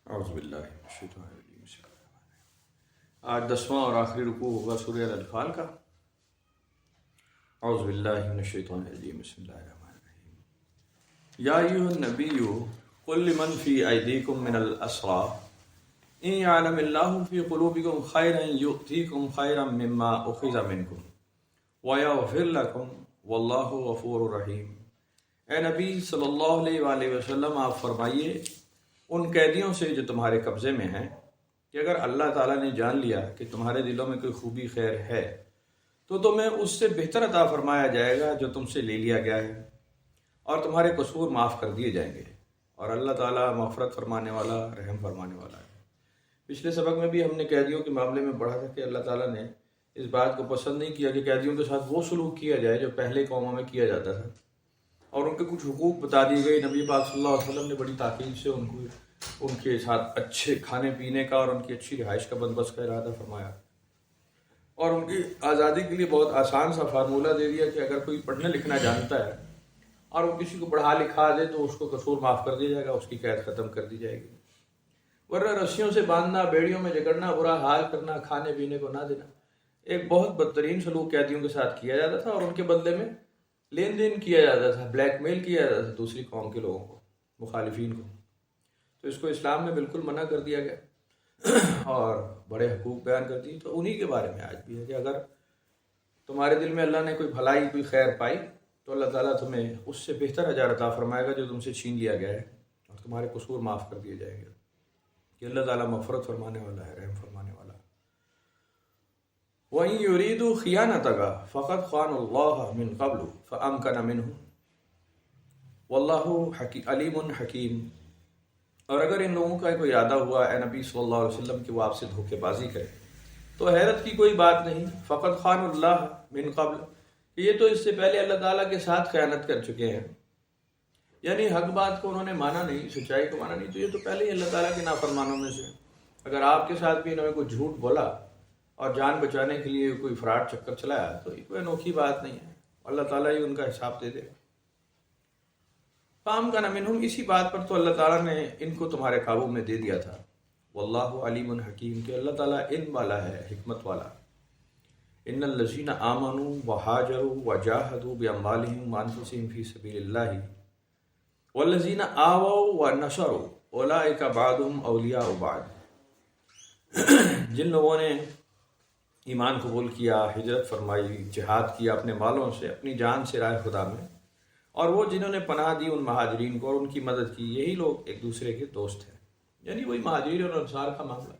اعوذ باللہ من الشیطان الرجیم، بسم اللہ الرحمن الرحیم۔ آج 10واں اور آخری رکوع ہوگا سورہ الانفال کا۔ اعوذ باللہ من الشیطان الرجیم، بسم اللہ الرحمن الرحیم۔ یا ایھا النبی قل لمن فی ایدیکم من الاسریٰ ان یعلم اللہ فی قلوبکم خیرا یؤتیکم خیرا مما اخذ منکم ویغفر لکم واللہ غفور رحیم۔ اے نبی صلی اللہ علیہ وآلہ وسلم، آپ فرمائیے ان قیدیوں سے جو تمہارے قبضے میں ہیں کہ اگر اللہ تعالیٰ نے جان لیا کہ تمہارے دلوں میں کوئی خوبی خیر ہے تو تمہیں اس سے بہتر عطا فرمایا جائے گا جو تم سے لے لیا گیا ہے، اور تمہارے قصور معاف کر دیے جائیں گے، اور اللہ تعالیٰ مغفرت فرمانے والا، رحم فرمانے والا ہے۔ پچھلے سبق میں بھی ہم نے قیدیوں کے معاملے میں پڑھا تھا کہ اللہ تعالیٰ نے اس بات کو پسند نہیں کیا کہ قیدیوں کے ساتھ وہ سلوک کیا جائے جو پہلے قوموں میں کیا جاتا تھا، اور ان کے کچھ حقوق بتا دیے گئے۔ نبی پاک صلی اللہ علیہ وسلم نے بڑی تاکید سے ان کے ساتھ اچھے کھانے پینے کا اور ان کی اچھی رہائش کا بندوبست کا ارادہ فرمایا، اور ان کی آزادی کے لیے بہت آسان سا فارمولہ دے دیا کہ اگر کوئی پڑھنا لکھنا جانتا ہے اور وہ کسی کو پڑھا لکھا دے تو اس کو قصور معاف کر دیا جائے گا، اس کی قید ختم کر دی جائے گی، ورنہ رسیوں سے باندھنا، بیڑیوں میں جکڑنا، برا حال کرنا، کھانے پینے کو نہ دینا، ایک بہت بدترین سلوک قیدیوں کے ساتھ کیا جاتا تھا، اور ان کے بدلے میں لین دین کیا جاتا تھا، بلیک میل کیا جاتا تھا دوسری قوم کے لوگوں کو، مخالفین کو۔ تو اس کو اسلام میں بالکل منع کر دیا گیا اور بڑے حقوق بیان کر دی۔ تو انہی کے بارے میں آج بھی ہے کہ اگر تمہارے دل میں اللہ نے کوئی بھلائی، کوئی خیر پائی تو اللہ تعالیٰ تمہیں اس سے بہتر اجر عطا فرمائے گا جو تم سے چھین لیا گیا ہے، اور تمہارے قصور معاف کر دیے جائیں گے، کہ اللہ تعالیٰ مغفرت فرمانے والا ہے، رحم فرمانے والا ہے۔ وَإِن يُرِيدُوا خِيَانَتَكَ فَقَدْ خَانُوا اللَّهَ مِن قَبْلُ فَأَمْكَنَ مِنْهُ وَاللَّهُ عَلِيمٌ حَكِيمٌ۔ اور اگر ان لوگوں کا کوئی ارادہ ہوا اے نبی صلی اللہ علیہ وسلم کہ وہ آپ سے دھوکے بازی کرے تو حیرت کی کوئی بات نہیں، فقط خان اللہ من قبل، کہ یہ تو اس سے پہلے اللہ تعالیٰ کے ساتھ خیانت کر چکے ہیں، یعنی حق بات کو انہوں نے مانا نہیں، سچائی کو مانا نہیں، تو یہ تو پہلے ہی اللہ تعالیٰ کے نافرمانوں میں سے۔ اگر آپ کے ساتھ بھی انہوں نے کوئی جھوٹ بولا اور جان بچانے کے لیے کوئی فراڈ چکر چلایا تو یہ کوئی انوکھی بات نہیں ہے، اللہ تعالیٰ ہی ان کا حساب دے دے گا۔ فام کا نمنہم، اسی بات پر تو اللہ تعالیٰ نے ان کو تمہارے قابو میں دے دیا تھا۔ واللہ علیم حکیم، کہ اللہ تعالیٰ علم والا ہے، حکمت والا۔ ان الذین آمنوا وہاجروا وجاہدوا باموالہم وانفسہم فی سبیل اللہ والذین آووا ونصروا اولئک بعضهم اولیاء بعض، جن لوگوں نے ایمان قبول کیا، ہجرت فرمائی، جہاد کیا اپنے مالوں سے، اپنی جان سے راہ خدا میں، اور وہ جنہوں نے پناہ دی ان مہاجرین کو اور ان کی مدد کی، یہی لوگ ایک دوسرے کے دوست ہیں، یعنی وہی مہاجرین اور انصار کا معاملہ۔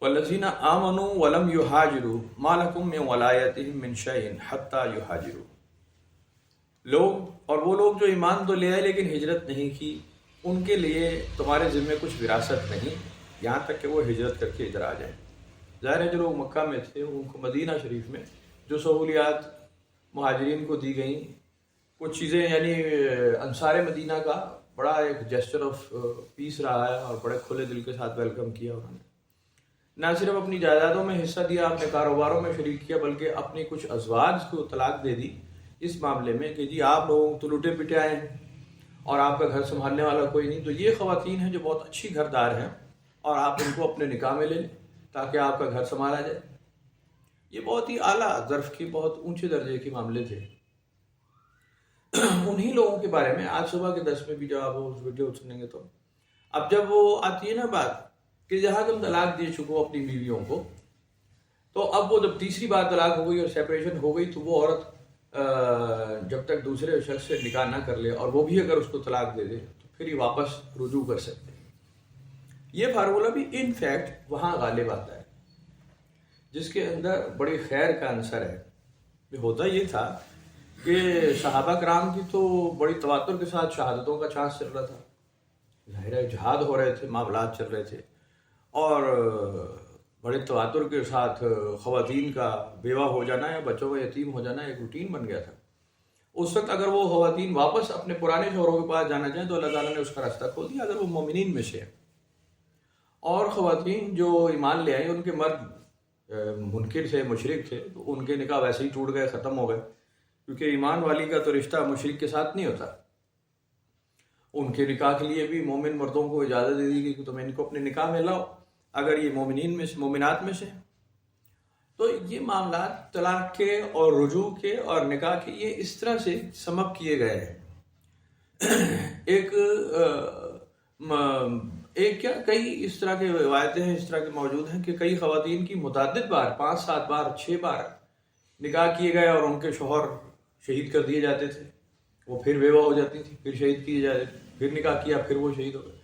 والذین آمنوا ولم یہاجروا ما لکم من ولایتہم من شیء حتی یہاجروا، اور وہ لوگ جو ایمان تو لے آئے لیکن ہجرت نہیں کی، ان کے لیے تمہارے ذمے کچھ وراثت نہیں یہاں تک کہ وہ ہجرت کر کے ادھر آ جائیں۔ ظاہر ہے جو لوگ مکہ میں تھے ان کو مدینہ شریف میں جو سہولیات مہاجرین کو دی گئیں، کچھ چیزیں، یعنی انصار مدینہ کا بڑا ایک جیسچر آف پیس رہا ہے، اور بڑے کھلے دل کے ساتھ ویلکم کیا انہوں نے، نہ صرف اپنی جائیدادوں میں حصہ دیا، اپنے کاروباروں میں شریک کیا، بلکہ اپنی کچھ ازواج کو طلاق دے دی اس معاملے میں کہ جی آپ لوگ تو لٹے پٹے آئے ہیں اور آپ کا گھر سنبھالنے والا کوئی نہیں، تو یہ خواتین ہیں جو بہت اچھی گھردار ہیں اور آپ ان کو اپنے نکاح میں لے لیں تاکہ آپ کا گھر سنبھالا جائے۔ یہ بہت ہی اعلیٰ ظرف کی، بہت اونچے درجے کے معاملے تھے۔ انہی لوگوں کے بارے میں آج صبح کے 10 میں بھی جب آپ اس ویڈیو سنیں گے تو اب جب وہ آتی ہے نا بات کہ جہاں تم طلاق دے چکو اپنی بیویوں کو، تو اب وہ جب تیسری بار طلاق ہو گئی اور سیپریشن ہو گئی تو وہ عورت جب تک دوسرے شخص سے نکاح نہ کر لے اور وہ بھی اگر اس کو طلاق دے دے تو پھر یہ واپس رجوع کر سکتے ہیں۔ یہ فارمولہ بھی ان فیکٹ وہاں غالب آتا ہے جس کے اندر بڑی خیر کا عنصر ہے۔ ہوتا یہ تھا کہ صحابہ کرام کی تو بڑی تواتر کے ساتھ شہادتوں کا چانس چل رہا تھا، ظاہر ہے جہاد ہو رہے تھے، معاملات چل رہے تھے، اور بڑے تواتر کے ساتھ خواتین کا بیوہ ہو جانا یا بچوں کا یتیم ہو جانا ایک روٹین بن گیا تھا۔ اس وقت اگر وہ خواتین واپس اپنے پرانے شوہروں کے پاس جانا چاہیں تو اللہ تعالیٰ نے اس کا راستہ کھول دیا اگر وہ مومنین میں سے ہیں، اور خواتین جو ایمان لے آئیں ان کے مرد منکر تھے، مشرک تھے، تو ان کے نکاح ویسے ہی ٹوٹ گئے، ختم ہو گئے، کیونکہ ایمان والی کا تو رشتہ مشرک کے ساتھ نہیں ہوتا۔ ان کے نکاح کے لیے بھی مومن مردوں کو اجازت دے دی گئی کہ تم ان کو اپنے نکاح میں لاؤ اگر یہ مومنین میں سے مومنات میں سے ہیں۔ تو یہ معاملات طلاق کے اور رجوع کے اور نکاح کے یہ اس طرح سے سمپ کیے گئے ہیں۔ کئی اس طرح کے روایتیں ہیں، اس طرح کے موجود ہیں کہ کئی خواتین کی متعدد بار 5 7 بار 6 بار نکاح کیے گئے اور ان کے شوہر شہید کر دیے جاتے تھے، وہ پھر بیوہ ہو جاتی تھی، پھر شہید کیے جاتے تھے، پھر نکاح کیا، پھر وہ شہید ہو گئے،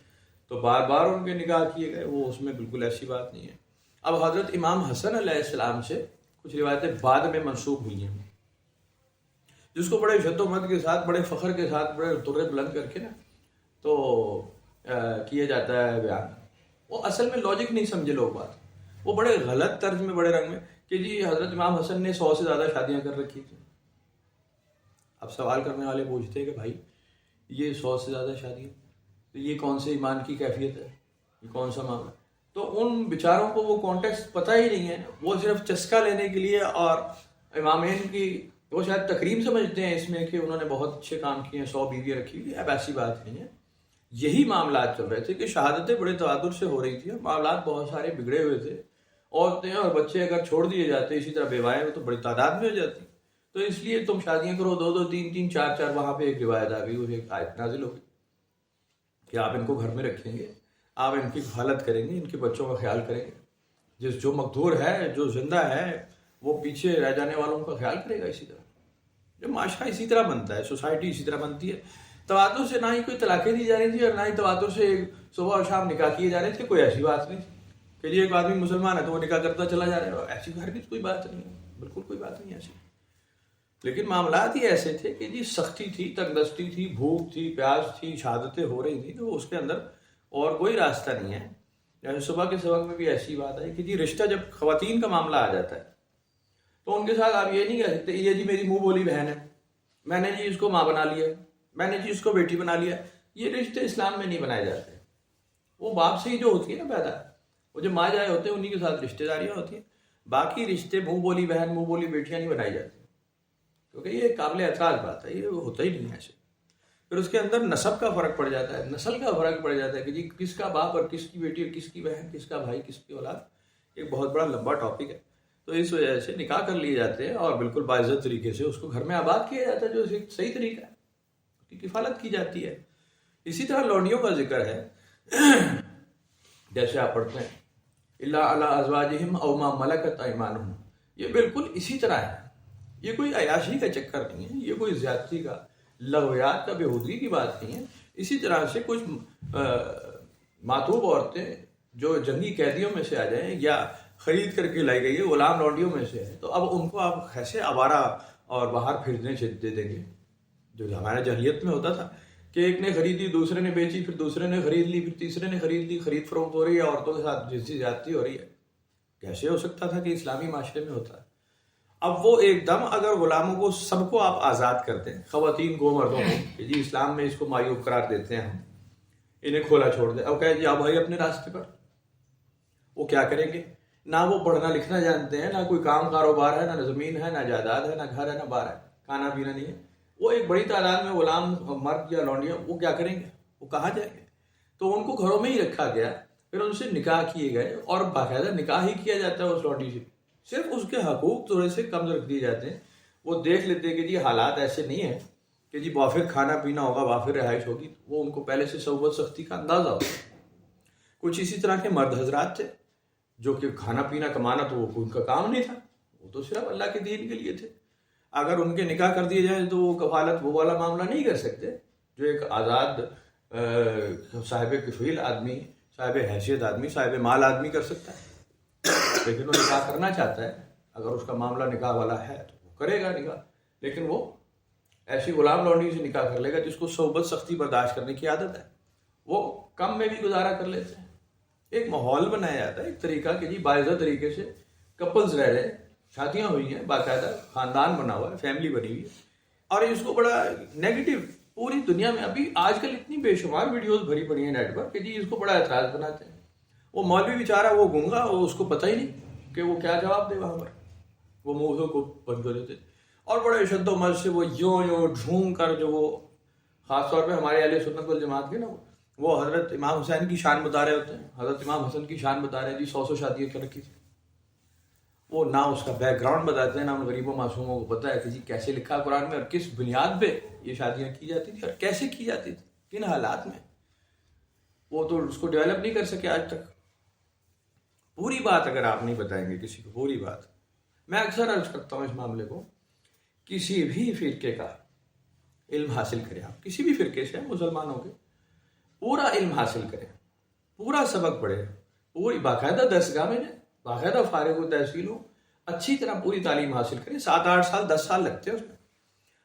تو بار بار ان کے نکاح کیے گئے، وہ اس میں بالکل ایسی بات نہیں ہے۔ اب حضرت امام حسن علیہ السلام سے کچھ روایتیں بعد میں منسوخ ہوئی ہیں، جس کو بڑے شد و مد کے ساتھ، بڑے فخر کے ساتھ، بڑے درے بلند کر کے نا تو کیا جاتا ہے بیان۔ وہ اصل میں لاجک نہیں سمجھے لوگ بات، وہ بڑے غلط طرز میں، بڑے رنگ میں کہ جی حضرت امام حسن نے 100 سے زیادہ شادیاں کر رکھی تھیں۔ اب سوال کرنے والے پوچھتے ہیں کہ بھائی یہ 100 سے زیادہ شادیاں، تو یہ کون سے ایمان کی کیفیت ہے، یہ کون سا معاملہ؟ تو ان بیچاروں کو وہ کانٹیکسٹ پتہ ہی نہیں ہے، وہ صرف چسکا لینے کے لیے اور امامین کی وہ شاید تکریم سمجھتے ہیں اس میں کہ انہوں نے بہت اچھے کام کیے ہیں، 100 بیویاں رکھی ہوئی۔ اب ایسی بات نہیں ہے، یہی معاملات چل رہے تھے کہ شہادتیں بڑے تواتر سے ہو رہی تھیں، معاملات بہت سارے بگڑے ہوئے تھے، عورتیں اور بچے اگر چھوڑ دیے جاتے اسی طرح بیوائیں تو بڑی تعداد میں ہو جاتی، تو اس لیے تم شادیاں کرو 2 2 3 3 4 4۔ وہاں پہ ایک روایت آ گئی اور ایک آیت نازل ہو گئی کہ آپ ان کو گھر میں رکھیں گے، آپ ان کی حفاظت کریں گے، ان کے بچوں کا خیال کریں گے، جو مقدور ہے، جو زندہ ہے، وہ پیچھے رہ جانے والوں کا خیال کرے گا۔ اسی طرح جو معاشرہ اسی طرح بنتا ہے، سوسائٹی اسی طرح بنتی ہے۔ تواتر سے نہ ہی کوئی طلاقیں دی جا رہی تھی اور نہ ہی تواتر سے صبح اور شام نکاح کیے جا رہے تھے، کوئی ایسی بات نہیں تھی کہ جی ایک آدمی مسلمان ہے تو وہ نکاح کرتا چلا جا رہا ہے، ایسی ہرگز کوئی بات نہیں ہے، بالکل کوئی بات نہیں ایسی۔ لیکن معاملات ہی ایسے تھے کہ جی سختی تھی، تنگ دستی تھی، بھوک تھی، پیاس تھی، شہادتیں ہو رہی تھیں، تو اس کے اندر اور کوئی راستہ نہیں ہے۔ جیسے صبح کے سبق میں بھی ایسی بات ہے کہ جی رشتہ جب خواتین کا معاملہ آ جاتا ہے تو ان کے ساتھ آپ یہ نہیں کہہ سکتے یہ جی میری منہ بولی بہن ہے، میں نے جی اس کو ماں بنا لیا، میں نے جی اس کو بیٹی بنا لیا۔ یہ رشتے اسلام میں نہیں بنائے جاتے، وہ باپ سے ہی جو ہوتی ہے نا پیدا، وہ جو ماں جائے ہوتے ہیں انہی کے ساتھ رشتے داریاں ہوتی ہیں، باقی رشتے منہ بولی بہن، منہ بولی بیٹیاں نہیں بنائی جاتی، کیونکہ یہ قابل اعتراض بات ہے، یہ ہوتا ہی نہیں ہے ایسے۔ پھر اس کے اندر نسب کا فرق پڑ جاتا ہے، نسل کا فرق پڑ جاتا ہے کہ جی کس کا باپ اور کس کی بیٹی اور کس کی بہن، کس کا بھائی، کس کی اولاد، ایک بہت بڑا لمبا ٹاپک ہے۔ تو اس وجہ سے نکاح کر لیے جاتے ہیں اور بالکل باعزت طریقے سے اس کو گھر میں آباد کیا جاتا ہے، جو ایک صحیح طریقہ ہے، اس کی کفالت کی جاتی ہے۔ اسی طرح لونڈیوں کا ذکر ہے، جیسے آپ پڑھتے ہیں الا علی ازواجہم او ما ملکت ایمانہم، یہ بالکل اسی طرح ہے، یہ کوئی عیاشی کا چکر نہیں ہے، یہ کوئی زیادتی کا، لغویات کا، بےہودگی کی بات نہیں ہے۔ اسی طرح سے کچھ ماتوب عورتیں جو جنگی قیدیوں میں سے آ جائیں یا خرید کر کے لائی گئی ہے، غلام لونڈیوں میں سے ہے، تو اب ان کو آپ کیسے آوارہ اور باہر پھرنے دے دیں گے؟ جو ہمارے جاہلیت میں ہوتا تھا کہ ایک نے خریدی، دوسرے نے بیچی، پھر دوسرے نے خرید لی، پھر تیسرے نے خرید لی، خرید فروخت ہو رہی ہے، عورتوں کے ساتھ جنسی زیادتی ہو رہی ہے۔ کیسے ہو سکتا تھا کہ اسلامی معاشرے میں ہوتا ہے؟ اب وہ ایک دم اگر غلاموں کو سب کو آپ آزاد کرتے ہیں، خواتین کو، مردوں کو، کہ جی اسلام میں اس کو معیوب قرار دیتے ہیں، ہم انہیں کھولا چھوڑ دیں، اب کہے جی آپ بھائی اپنے راستے پر، وہ کیا کریں گے؟ نہ وہ پڑھنا لکھنا جانتے ہیں، نہ کوئی کام کاروبار ہے، نہ زمین ہے، نہ جائیداد ہے، نہ گھر ہے، نہ بار ہے، کھانا پینا نہیں ہے، وہ ایک بڑی تعداد میں غلام مرد یا لونڈیاں، وہ کیا کریں گے؟ وہ کہاں جائیں گے؟ تو ان کو گھروں میں ہی رکھا گیا، پھر ان سے نکاح کیے گئے، اور باقاعدہ نکاح ہی کیا جاتا ہے اس لونڈی سے، صرف اس کے حقوق تھوڑے سے کم رکھ دیے جاتے ہیں۔ وہ دیکھ لیتے ہیں کہ جی حالات ایسے نہیں ہیں کہ جی وافر کھانا پینا ہوگا، وافر رہائش ہوگی، وہ ان کو پہلے سے صحبت سختی کا اندازہ ہوگا۔ کچھ اسی طرح کے مرد حضرات تھے جو کہ کھانا پینا کمانا تو وہ ان کا کام نہیں تھا، وہ تو صرف اللہ کے دین کے لیے تھے۔ اگر ان کے نکاح کر دیے جائیں تو وہ کفالت وہ والا معاملہ نہیں کر سکتے جو ایک آزاد صاحب کفیل آدمی، صاحب حیثیت آدمی، صاحب مال آدمی کر سکتا ہے۔ لیکن وہ نکاح کرنا چاہتا ہے، اگر اس کا معاملہ نکاح والا ہے تو وہ کرے گا نکاح، لیکن وہ ایسی غلام لونڈی سے نکاح کر لے گا جس کو صحبت سختی برداشت کرنے کی عادت ہے، وہ کم میں بھی گزارا کر لیتے ہیں۔ ایک ماحول بنایا جاتا ہے، ایک طریقہ کہ جی باعزت طریقے سے کپلز رہ رہے ہیں، شادیاں ہوئی ہیں، باقاعدہ خاندان بنا ہوا ہے، فیملی بنی ہوئی ہے، اور اس کو بڑا نیگیٹو پوری دنیا میں ابھی آج کل اتنی بے شمار ویڈیوز بھری پڑی ہیں نیٹ پر کہ جی اس کو بڑا اعتراض بناتے ہیں۔ وہ مولوی بیچارہ وہ گونگا، وہ اس کو پتہ ہی نہیں کہ وہ کیا جواب دے وہاں پر، وہ منہ کو بند کر دیتے، اور بڑے شد و مد سے وہ یوں یوں ڈھونگ کر جو وہ خاص طور پہ ہمارے اہل سنت والجماعت کے نا وہ حضرت امام حسین کی شان بتا رہے ہوتے ہیں، حضرت امام حسن کی شان بتا رہے ہیں، جی 100 شادیاں کر رکھی تھی. وہ نہ اس کا بیک گراؤنڈ بتاتے ہیں، نہ ان غریبوں معصوموں کو پتہ ہے کہ جی کیسے لکھا قرآن میں اور کس بنیاد پہ یہ شادیاں کی جاتی تھی اور کیسے کی جاتی تھی، کن حالات میں. وہ تو اس کو ڈیولپ نہیں کر سکے آج تک. پوری بات اگر آپ نہیں بتائیں گے کسی کو، پوری بات، میں اکثر عرض کرتا ہوں اس معاملے کو، کسی بھی فرقے کا علم حاصل کریں آپ، کسی بھی فرقے سے مسلمانوں کے، پورا علم حاصل کریں، پورا سبق پڑھیں، پوری باقاعدہ درسگاہ میں جائیں، باقاعدہ فارغ و تحصیل ہو، اچھی طرح پوری تعلیم حاصل کریں. 7-8 سال 10 سال لگتے ہیں اس میں.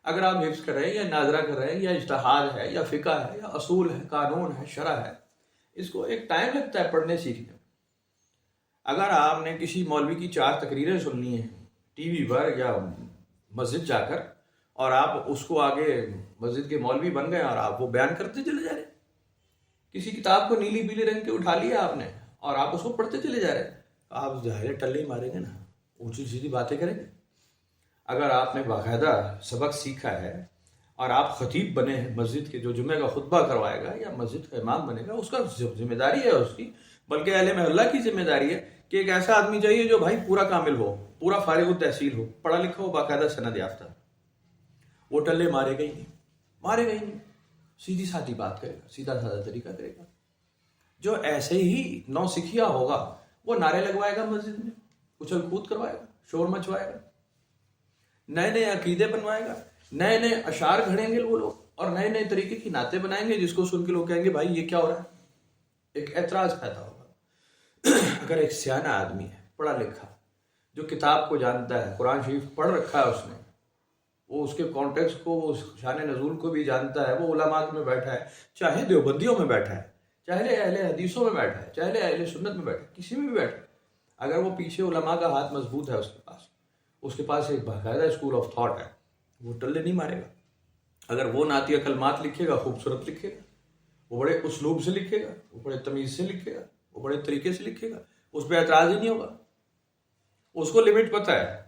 اگر آپ حفظ کر رہے ہیں یا ناظرہ کر رہے ہیں یا اجتہاد ہے یا فقہ ہے یا اصول ہے، قانون ہے، شرع ہے، اس کو ایک ٹائم لگتا ہے پڑھنے سیکھنے. اگر آپ نے کسی مولوی کی 4 تقریریں سننی ہیں ٹی وی پر یا مسجد جا کر، اور آپ اس کو آگے مسجد کے مولوی بن گئے اور آپ وہ بیان کرتے چلے جا رہے ہیں، کسی کتاب کو نیلی پیلے رنگ کے اٹھا لیا آپ نے اور آپ اس کو پڑھتے چلے جا رہے ہیں، آپ ظاہر ٹلے ہی ماریں گے نا، اونچی سیدھی باتیں کریں گے. اگر آپ نے باقاعدہ سبق سیکھا ہے اور آپ خطیب بنے ہیں مسجد کے، جو جمعہ کا خطبہ کروائے گا یا مسجد کا امام بنے گا، اس کا ذمہ داری ہے اس کی، بلکہ اہل محلہ کی ذمہ داری ہے کہ ایک ایسا آدمی چاہیے جو بھائی پورا کامل ہو، پورا فارغ التحصیل ہو، پڑھا لکھا ہو، باقاعدہ سند یافتہ. وہ ٹلے مارے گا ہی نہیں، مارے گا ہی نہیں، سیدھی سادھی بات کرے گا، سیدھا سادہ طریقہ کرے گا. جو ایسے ہی نو سکھیا ہوگا وہ نعرے لگوائے گا مسجد میں، اچھل کود کروائے گا، شور مچوائے گا، نئے نئے عقیدے بنوائے گا، نئے نئے اشعار گھڑیں گے وہ لوگ اور نئے نئے طریقے کی نعتیں بنائیں گے، جس کو سن کے لوگ کہیں گے بھائی یہ کیا ہو رہا ہے. ایک اعتراض پیدا ہوگا. اگر ایک سیانہ آدمی ہے، پڑھا لکھا، جو کتاب کو جانتا ہے، قرآن شریف پڑھ رکھا ہے اس نے، وہ اس کے کانٹیکس کو، وہ شان نزول کو بھی جانتا ہے، وہ علماء میں بیٹھا ہے، چاہے دیوبندیوں میں بیٹھا ہے، چاہے اہل حدیثوں میں بیٹھا ہے، چاہے اہل سنت میں بیٹھا ہے، کسی میں بھی بیٹھا ہے، اگر وہ پیچھے علماء کا ہاتھ مضبوط ہے اس کے پاس ایک باقاعدہ اسکول آف تھاٹ ہے، وہ ٹلے نہیں مارے گا. اگر وہ نعتیہ کلمات لکھے گا، خوبصورت لکھے گا، وہ بڑے اسلوب سے لکھے گا، وہ بڑے تمیز سے لکھے گا، وہ بڑے طریقے سے لکھے گا، اس پہ اعتراض ہی نہیں ہوگا. اس کو لمٹ پتہ ہے،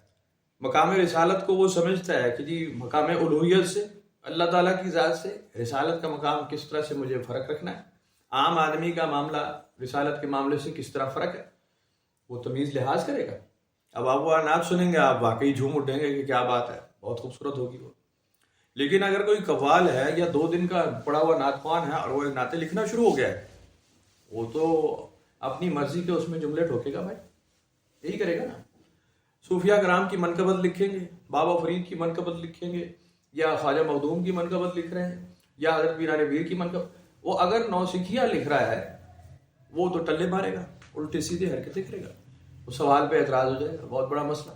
مقام رسالت کو وہ سمجھتا ہے کہ جی مقام الوہیت سے، اللہ تعالیٰ کی ذات سے رسالت کا مقام کس طرح سے مجھے فرق رکھنا ہے، عام آدمی کا معاملہ رسالت کے معاملے سے کس طرح فرق ہے، وہ تمیز لحاظ کرے گا. اب آپ وہ نعت سنیں گے، آپ واقعی جھوم اٹھیں گے کہ کیا بات ہے، بہت خوبصورت ہوگی وہ. لیکن اگر کوئی قوال ہے یا 2 دن کا پڑا ہوا نعت خوان ہے اور وہ نعتیں لکھنا شروع ہو گیا ہے، وہ تو اپنی مرضی کے اس میں جملے ٹھوکے گا بھائی، یہی کرے گا نا. صوفیاء کرام کی منقبت لکھیں گے، بابا فرید کی منقبت لکھیں گے، یا خواجہ مخدوم کی منقبت لکھ رہے ہیں، یا حضرت پیران پیر کی منقبت. وہ اگر نوسکھیا لکھ رہا ہے وہ تو ٹلے مارے گا، الٹے سیدھے حرکتیں کرے گا، وہ سوال پہ اعتراض ہو جائے گا، بہت بڑا مسئلہ.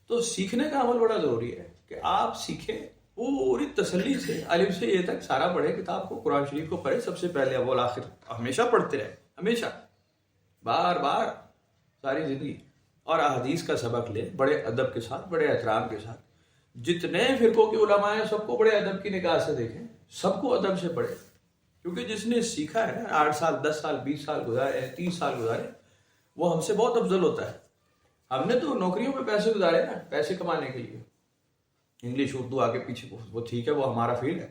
تو سیکھنے کا عمل بڑا ضروری ہے کہ آپ سیکھیں پوری تسلی سے، الف سے یہ تک سارا پڑھے کتاب کو، قرآن شریف کو پڑھے سب سے پہلے اول آخر، ہمیشہ پڑھتے رہے، ہمیشہ، بار بار، ساری زندگی. اور احادیث کا سبق لے بڑے ادب کے ساتھ، بڑے احترام کے ساتھ. جتنے فرقوں کے علماء ہیں سب کو بڑے ادب کی نگاہ سے دیکھیں، سب کو ادب سے پڑھے، کیونکہ جس نے سیکھا ہے 8 سال 10 سال 20 سال گزارے، 30 سال گزارے، وہ ہم سے بہت افضل ہوتا ہے. ہم نے تو نوکریوں پہ پیسے گزارے نا، پیسے کمانے کے لیے، انگلش اردو آگے پیچھے، وہ ٹھیک ہے، وہ ہمارا فیلڈ ہے.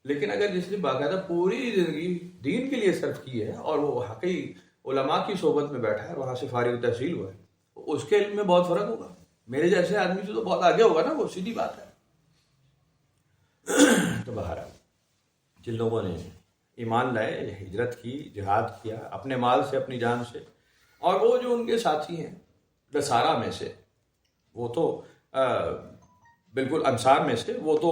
لیکن اگر جس نے باقاعدہ پوری زندگی دین کے لیے صرف کی ہے اور وہ حقیقی علماء کی صحبت میں بیٹھا ہے، وہاں سے فارغ تحصیل ہوا ہے، اس کے علم میں بہت فرق ہوگا. میرے جیسے آدمی سے تو بہت آگے ہوگا نا، وہ سیدھی بات ہے. تو بہرحال جن لوگوں نے ایمان لائے، ہجرت کی، جہاد کیا اپنے مال سے، اپنی جان سے، اور وہ جو ان کے ساتھی ہیں نصارہ میں سے، وہ تو بالکل انصار میں سے، وہ تو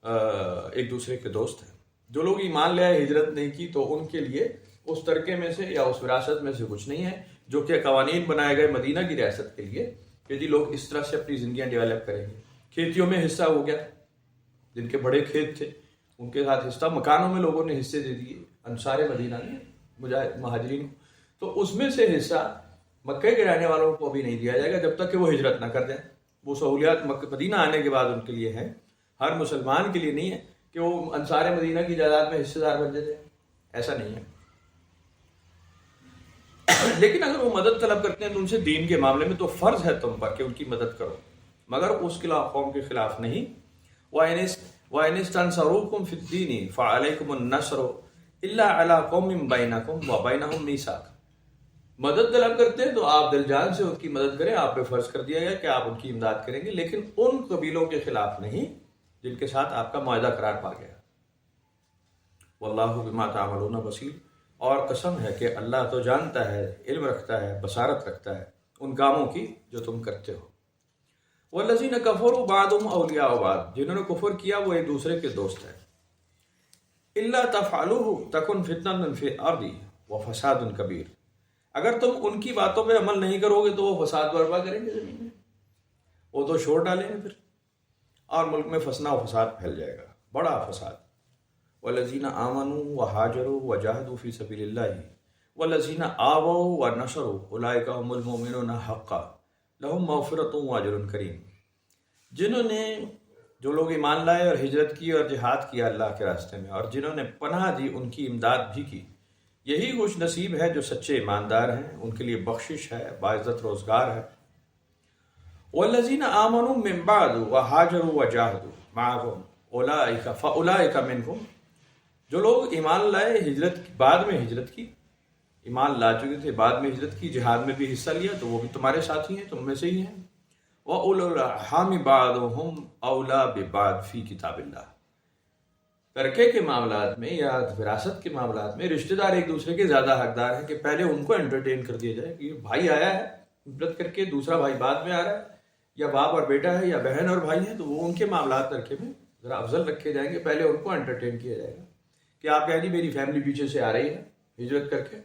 ایک دوسرے کے دوست ہیں. جو لوگ ایمان لائے، ہجرت نہیں کی، تو ان کے لیے اس ترکے میں سے یا اس وراثت میں سے کچھ نہیں ہے جو کہ قوانین بنائے گئے مدینہ کی ریاست کے لیے کہ جی لوگ اس طرح سے اپنی زندگیاں ڈیولپ کریں گے. کھیتیوں میں حصہ ہو گیا، جن کے بڑے کھیت تھے ان کے ساتھ حصہ، مکانوں میں لوگوں نے حصے دے دیے انصار مدینہ نے، مہاجرین. تو اس میں سے حصہ مکہ کے رہنے والوں کو ابھی نہیں دیا جائے گا جب تک کہ وہ ہجرت نہ کر دیں. وہ سہولیات مدینہ آنے کے بعد ان کے لیے ہیں، ہر مسلمان کے لیے نہیں ہے کہ وہ انصار مدینہ کی جائیداد میں حصے دار بن جائے، ایسا نہیں ہے. لیکن اگر وہ مدد طلب کرتے ہیں تو ان سے دین کے معاملے میں تو فرض ہے تم پر کہ ان کی مدد کرو، مگر اس قوم کے خلاف نہیں. وَإِنِ اسْتَنْصَرُوكُمْ فِي الدِّينِ فَعَلَيْكُمُ النَّصْرُ إِلَّا عَلَىٰ قَوْمٍ بَيْنَكُمْ وَبَيْنَهُمْ مِيثَاقٌ. مدد طلب کرتے ہیں تو آپ دل جان سے ان کی مدد کریں. آپ پہ فرض کر دیا گیا کہ آپ ان کی امداد کریں گے، لیکن ان قبیلوں کے خلاف نہیں جن کے ساتھ آپ کا معاہدہ قرار پا گیا. وَاللَّهُ بِمَا تَعْمَلُونَ بَصِيرٌ. اور قسم ہے کہ اللہ تو جانتا ہے، علم رکھتا ہے، بصارت رکھتا ہے ان کاموں کی جو تم کرتے ہو. وَالَّذِينَ كَفَرُوا بَعْضُهُمْ أَوْلِيَاءُ بَعْضٍ. جنہوں نے کفر کیا وہ ایک دوسرے کے دوست ہیں. إِلَّا تَفْعَلُوهُ تَكُنْ فِتْنَةٌ فِي الْأَرْضِ وَفَسَادٌ كَبِيرٌ. اگر تم ان کی باتوں پہ عمل نہیں کرو گے تو وہ فساد برپا کریں گے زمین میں، وہ تو شور ڈالیں گے پھر، اور ملک میں فسنا و فساد پھیل جائے گا، بڑا فساد. وَالَّذِينَ آمَنُوا وَهَاجَرُوا وَجَاهَدُوا فِي سَبِيلِ اللَّهِ وَالَّذِينَ آوَوا وَنَصَرُوا أُولَٰئِكَ هُمُ الْمُؤْمِنُونَ حَقًّا لَهُم مَغْفِرَةٌ وَأَجْرٌ كَرِيمٌ. جنہوں نے جو لوگ ایمان لائے اور ہجرت کی اور جہاد کیا اللہ کے راستے میں، اور جنہوں نے پناہ دی ان کی امداد بھی کی، یہی خوش نصیب ہے جو سچے ایماندار ہیں، ان کے لیے بخشش ہے، باعزت روزگار ہے. وَالَّذِينَ آمَنُوا مِن بَعْدُ وَهَاجَرُوا وَجَاهَدُوا مَعَكُمْ أُولَٰئِكَ فَأُولَٰئِكَ مِنْهُمْ. جو لوگ ایمان لائے، ہجرت بعد میں ہجرت کی، ایمان لا چکے تھے بعد میں ہجرت کی، جہاد میں بھی حصہ لیا، تو وہ بھی تمہارے ساتھی ہیں، تم میں سے ہی ہیں. وَأُولُو الْأَرْحَامِ بَعْضُهُمْ أَوْلَىٰ بِبَعْضٍ فِي كِتَابِ اللَّهِ. ترکے کے معاملات میں یا وراثت کے معاملات میں رشتہ دار ایک دوسرے کے زیادہ حقدار ہیں کہ پہلے ان کو انٹرٹین کر دیا جائے کہ بھائی آیا ہے ہجرت کر کے، دوسرا بھائی بعد میں آ رہا ہے، یا باپ اور بیٹا ہے یا بہن اور بھائی ہیں، تو وہ ان کے معاملات ترکے میں ذرا افضل رکھے جائیں گے. پہلے ان کو انٹرٹین کیا جائے گا کہ آپ کہیں جی میری فیملی پیچھے سے آ رہی ہے ہجرت کر کے،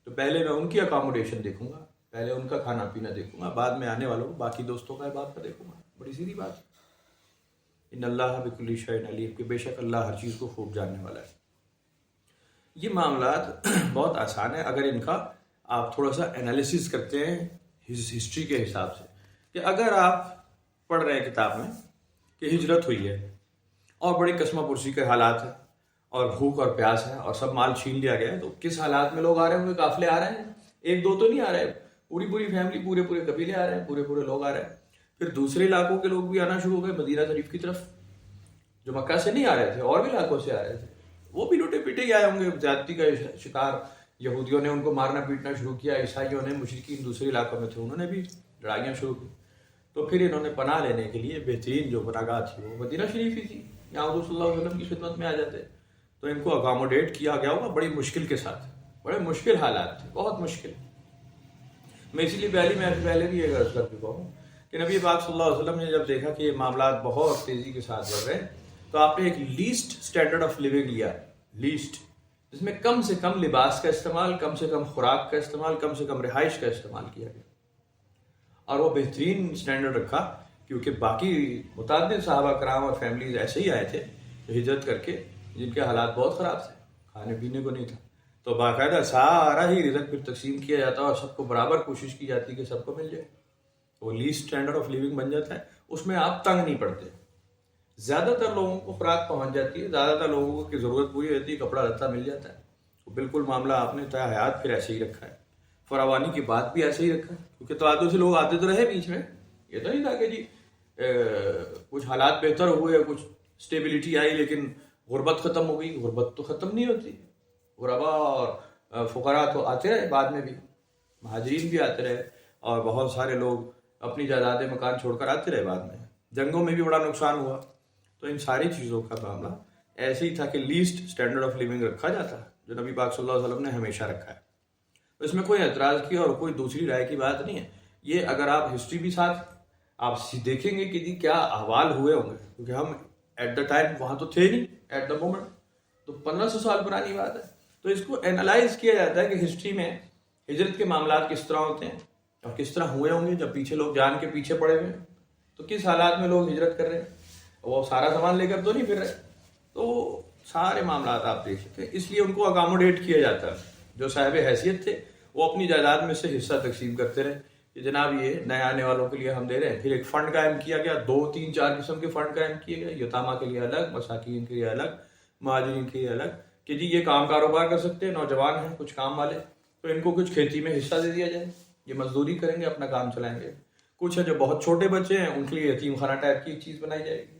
تو پہلے میں ان کی اکاموڈیشن دیکھوں گا، پہلے ان کا کھانا پینا دیکھوں گا، بعد میں آنے والوں کو باقی دوستوں کا باپ کا دیکھوں گا. بڑی سیدھی بات ہے. ان اللہ بکل شیء علیم، کہ بے شک اللہ ہر چیز کو خوب جاننے والا ہے. یہ معاملات بہت آسان ہے اگر ان کا آپ تھوڑا سا انالیسس کرتے ہیں ہسٹری کے حساب سے. کہ اگر آپ پڑھ رہے ہیں کتاب میں کہ ہجرت ہوئی ہے اور بڑی قسمہ پرسی کے حالات ہیں اور بھوک اور پیاس ہے اور سب مال چھین لیا گیا ہے، تو کس حالات میں لوگ آ رہے ہوں گے؟ قافلے آ رہے ہیں، ایک دو تو نہیں آ رہے، پوری پوری فیملی، پورے پورے قبیلے آ رہے ہیں، پورے پورے لوگ آ رہے ہیں. پھر دوسرے علاقوں کے لوگ بھی آنا شروع ہو گئے مدینہ شریف کی طرف، جو مکہ سے نہیں آ رہے تھے اور بھی علاقوں سے آ رہے تھے. وہ بھی لوٹے پیٹے ہی آئے ہوں گے، زیادتی کا شکار. یہودیوں نے ان کو مارنا پیٹنا شروع کیا، عیسائیوں نے، مشرکین دوسرے علاقوں میں تھے انہوں نے بھی لڑائیاں شروع کی. تو پھر انہوں نے پناہ لینے کے لیے بہترین جو پناہ گاہ تھی وہ مدینہ شریف ہی تھی، یہاں حضور صلی اللہ علیہ وسلم کی خدمت میں آ جاتے. تو ان کو اکاموڈیٹ کیا گیا ہوگا بڑی مشکل کے ساتھ، بڑے مشکل حالات تھے، بہت مشکل. میں اسی لیے پہلے بھی یہ عرض کر چکا ہوں کہ نبی پاک صلی اللہ علیہ وسلم نے جب دیکھا کہ یہ معاملات بہت تیزی کے ساتھ بڑھ رہے ہیں، تو آپ نے ایک لیسٹ اسٹینڈرڈ آف لیونگ لیا، لیسٹ، جس میں کم سے کم لباس کا استعمال، کم سے کم خوراک کا استعمال، کم سے کم رہائش کا استعمال کیا گیا. اور وہ بہترین اسٹینڈرڈ رکھا کیونکہ باقی متعدد صحابہ کرام اور فیملیز ایسے ہی آئے تھے جو ہجرت کر کے، جن کے حالات بہت خراب تھے، کھانے پینے کو نہیں تھا. تو باقاعدہ سارا ہی رزق پھر تقسیم کیا جاتا اور سب کو برابر کوشش کی جاتی کہ سب کو مل جائے. وہ لیسٹ اسٹینڈرڈ آف لیونگ بن جاتا ہے، اس میں آپ تنگ نہیں پڑتے. زیادہ تر لوگوں کو خوراک پہنچ جاتی ہے، زیادہ تر لوگوں کی ضرورت پوری ہوتی ہے، کپڑا لتا مل جاتا ہے. تو بالکل معاملہ آپ نے طے حیات پھر ایسے ہی رکھا ہے، فراوانی کی بات بھی ایسے ہی رکھا ہے. کیونکہ تواتر سے لوگ آتے تو رہے بیچ میں، یہ تو نہیں تھا کہ جی کچھ حالات بہتر ہوئے، کچھ اسٹیبلٹی آئی لیکن غربت ختم ہو گئی. غربت تو ختم نہیں ہوتی. غربا اور فقراء تو آتے رہے بعد میں بھی، مہاجرین بھی آتے رہے، اور بہت سارے لوگ اپنی جائیدادیں مکان چھوڑ کر آتے رہے بعد میں. جنگوں میں بھی بڑا نقصان ہوا. تو ان ساری چیزوں کا معاملہ ایسے ہی تھا کہ لیسٹ اسٹینڈرڈ آف لیونگ رکھا جاتا ہے، جو نبی پاک صلی اللہ علیہ وسلم نے ہمیشہ رکھا ہے. اس میں کوئی اعتراض کی اور کوئی دوسری رائے کی بات نہیں ہے. یہ اگر آپ ہسٹری بھی ساتھ آپ دیکھیں گے کہ جی کیا احوال ہوئے ہوں گے، کیونکہ ہم ایٹ دا ٹائم وہاں تو تھے نہیں ایٹ دا مومنٹ، تو 1500 سال پرانی بات ہے. تو اس کو اینالائز کیا جاتا ہے کہ ہسٹری میں ہجرت کے معاملات کس طرح ہوتے ہیں اور کس طرح ہوئے ہوں گے. جب پیچھے لوگ جان کے پیچھے پڑے ہوئے ہیں تو کس حالات میں لوگ ہجرت کر رہے ہیں، وہ سارا سامان لے کر تو نہیں پھر رہے. تو سارے معاملات آپ دیکھ سکتے ہیں. اس لیے ان کو اکاموڈیٹ کیا جاتا ہے. جو صاحب حیثیت تھے وہ اپنی جائیداد میں سے حصہ تقسیم کرتے رہے کہ جناب یہ نئے آنے والوں کے لیے ہم دے رہے ہیں. پھر ایک فنڈ قائم کیا گیا، 2 3 4 قسم کے فنڈ قائم کیے گئے، یتامہ کے لیے الگ، مساکین کے لیے الگ، مہاجرین کے لیے الگ، کہ جی یہ کام کاروبار کر سکتے ہیں، نوجوان ہیں کچھ کام والے، تو ان کو کچھ کھیتی میں حصہ دے دیا جائے، یہ مزدوری کریں گے، اپنا کام چلائیں گے. کچھ ہے جو بہت چھوٹے بچے ہیں ان کے لیے یتیم خانہ ٹائپ کی ایک چیز بنائی جائے گی.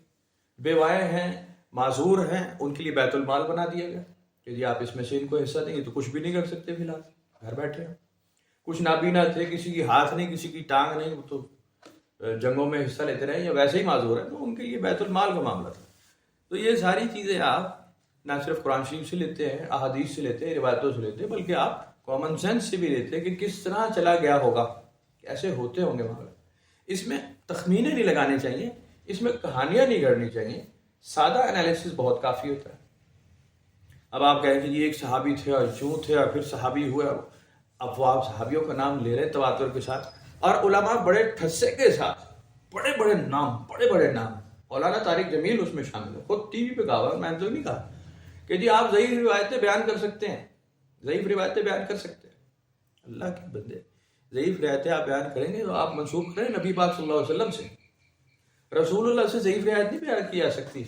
بیوائیں ہیں معذور ہیں ان کے لیے بیت المال بنا دیا گیا کہ جی آپ اس میں سے ان کو حصہ دیں گے تو کچھ بھی نہیں کر سکتے فی الحال، گھر بیٹھے ہیں. کچھ نابینا تھے، کسی کی ہاتھ نہیں، کسی کی ٹانگ نہیں، وہ تو جنگوں میں حصہ لیتے رہے یا ویسے ہی معذور ہیں، تو ان کے لیے بیت المال کا معاملہ تھا. تو یہ ساری چیزیں آپ نہ صرف قرآن شریف سے لیتے ہیں، احادیث سے لیتے ہیں، روایتوں سے لیتے ہیں، بلکہ آپ کامن سینس سے بھی لیتے ہیں کہ کس طرح چلا گیا ہوگا، کیسے ہوتے ہوں گے معاملہ. اس میں تخمینے نہیں لگانے چاہیے، اس میں کہانیاں نہیں گھڑنی چاہیے، سادہ انالیسس بہت کافی ہوتا ہے. اب آپ کہیں کہ یہ ایک صحابی تھے اور یوں تھے اور پھر صحابی ہوئے، اب وہ آپ صحابیوں کا نام لے رہے ہیں تواتر کے ساتھ، اور علماء بڑے ٹھسے کے ساتھ بڑے بڑے نام. مولانا طارق جمیل اس میں شامل ہے، خود ٹی وی پہ کہا ہوا، میں نے تو نہیں کہا کہ جی آپ ضعیف روایتیں بیان کر سکتے ہیں، ضعیف روایتیں بیان کر سکتے ہیں. اللہ کے بندے، ضعیف روایتیں آپ بیان کریں گے تو آپ منسوخ کریں نبی پاک صلی اللہ علیہ وسلم سے. رسول اللہ سے ضعیف روایت نہیں بیان کی جا سکتی،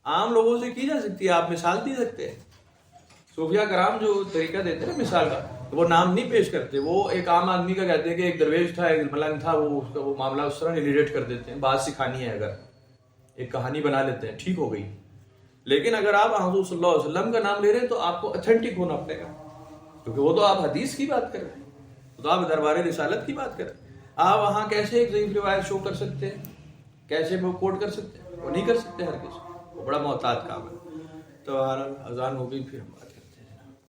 عام لوگوں سے کی جا سکتی ہے. آپ مثال دے سکتے ہیں. صوفیہ کرام جو طریقہ دیتے ہیں مثال کا، وہ نام نہیں پیش کرتے، وہ ایک عام آدمی کا کہتے ہیں کہ ایک درویش تھا، ایک ملنگ تھا، وہ اس کا وہ معاملہ اس طرح ریلیٹ کر دیتے ہیں. بات سکھانی ہے اگر ایک کہانی بنا لیتے ہیں، ٹھیک ہو گئی. لیکن اگر آپ حضور صلی اللہ علیہ وسلم کا نام لے رہے ہیں تو آپ کو اتھینٹک ہونا پڑے گا، کیونکہ وہ تو آپ حدیث کی بات کر رہے ہیں، وہ تو آپ دربار رسالت کی بات کر رہے ہیں. آپ وہاں کیسے ایک ضعیف روایت شو کر سکتے ہیں، کیسے وہ کوٹ کر سکتے ہیں؟ وہ نہیں کر سکتے ہر کسی، وہ بڑا محتاط کام ہے. تو اذان ہو گئی، پھر ہمارے